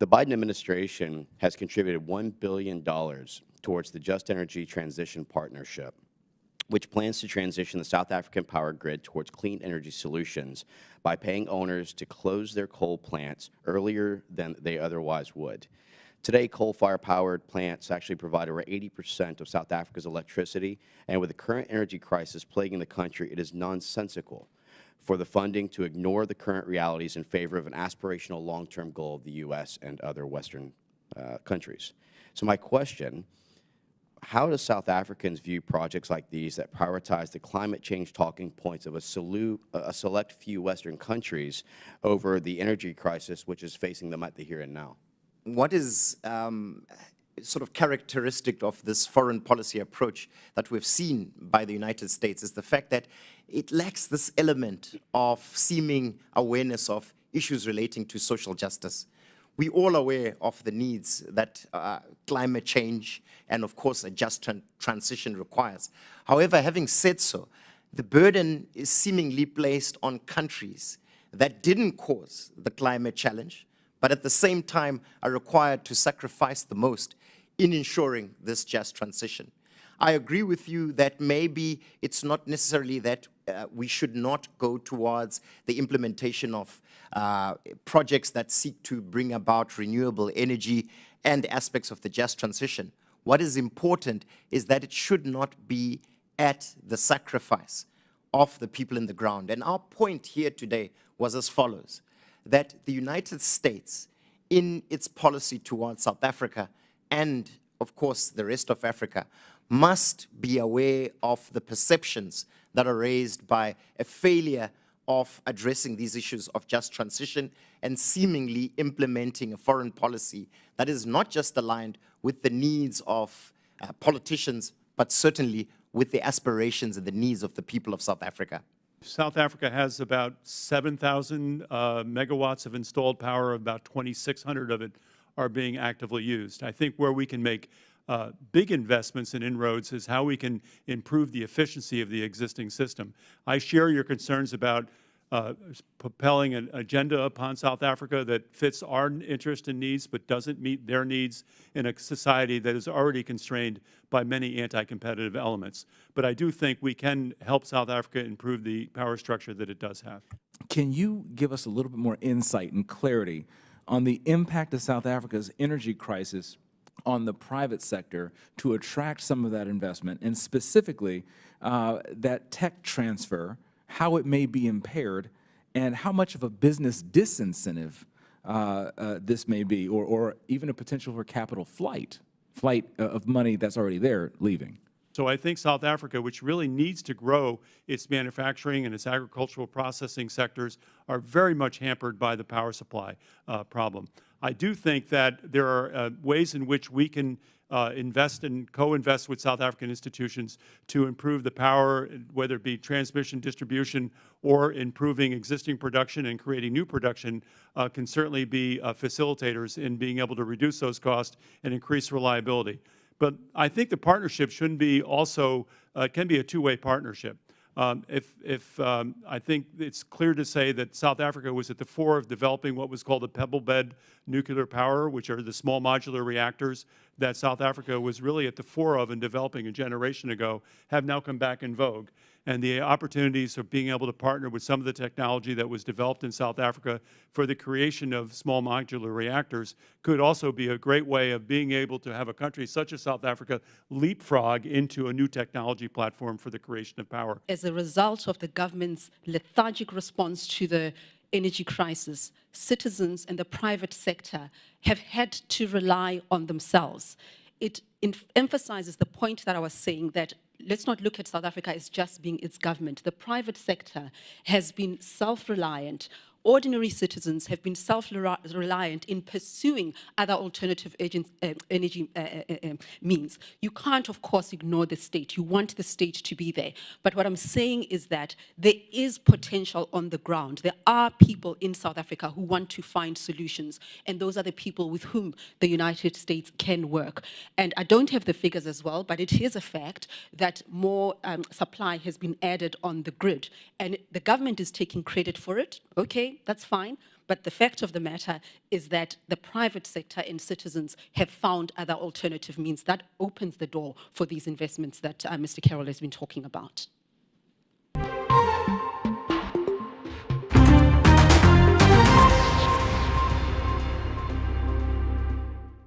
The Biden administration has contributed $1 billion towards the Just Energy Transition Partnership, which plans to transition the South African power grid towards clean energy solutions by paying owners to close their coal plants earlier than they otherwise would. Today, coal-fired powered plants actually provide over 80% of South Africa's electricity, and with the current energy crisis plaguing the country, it is nonsensical for the funding to ignore the current realities in favor of an aspirational long-term goal of the U.S. and other Western countries. So my question, how do South Africans view projects like these that prioritize the climate change talking points of a select few Western countries over the energy crisis which is facing them at the here and now? What is sort of characteristic of this foreign policy approach that we've seen by the United States is the fact that it lacks this element of seeming awareness of issues relating to social justice. We're all aware of the needs that climate change and, of course, a just transition requires. However, having said so, the burden is seemingly placed on countries that didn't cause the climate challenge, but at the same time are required to sacrifice the most in ensuring this just transition. I agree with you that maybe it's not necessarily that we should not go towards the implementation of projects that seek to bring about renewable energy and aspects of the just transition. What is important is that it should not be at the sacrifice of the people in the ground. And our point here today was as follows, that the United States, in its policy towards South Africa and, of course, the rest of Africa, must be aware of the perceptions that are raised by a failure of addressing these issues of just transition and seemingly implementing a foreign policy that is not just aligned with the needs of politicians, but certainly with the aspirations and the needs of the people of South Africa. South Africa has about 7,000 megawatts of installed power. About 2,600 of it are being actively used. I think where we can make big investments and inroads is how we can improve the efficiency of the existing system. I share your concerns about propelling an agenda upon South Africa that fits our interest and needs but doesn't meet their needs in a society that is already constrained by many anti-competitive elements. But I do think we can help South Africa improve the power structure that it does have. Can you give us a little bit more insight and clarity on the impact of South Africa's energy crisis on the private sector to attract some of that investment, and specifically that tech transfer, how it may be impaired, and how much of a business disincentive this may be, or even a potential for capital flight of money that's already there leaving? So I think South Africa, which really needs to grow its manufacturing and its agricultural processing sectors, are very much hampered by the power supply problem. I do think that there are ways in which we can invest and co-invest with South African institutions to improve the power, whether it be transmission, distribution, or improving existing production and creating new production, can certainly be facilitators in being able to reduce those costs and increase reliability. But I think the partnership shouldn't be also, can be a two-way partnership. I think it's clear to say that South Africa was at the fore of developing what was called the pebble bed nuclear power, which are the small modular reactors that South Africa was really at the fore of in developing a generation ago, have now come back in vogue. And the opportunities of being able to partner with some of the technology that was developed in South Africa for the creation of small modular reactors could also be a great way of being able to have a country such as South Africa leapfrog into a new technology platform for the creation of power. As a result of the government's lethargic response to the energy crisis, citizens and the private sector have had to rely on themselves. It emphasizes the point that I was saying, that let's not look at South Africa as just being its government. The private sector has been self-reliant. Ordinary citizens have been self-reliant in pursuing other alternative energy means. You can't, of course, ignore the state. You want the state to be there. But what I'm saying is that there is potential on the ground. There are people in South Africa who want to find solutions, and those are the people with whom the United States can work. And I don't have the figures as well, but it is a fact that more supply has been added on the grid, and the government is taking credit for it. Okay, that's fine. But the fact of the matter is that the private sector and citizens have found other alternative means that opens the door for these investments that Mr. Carroll has been talking about.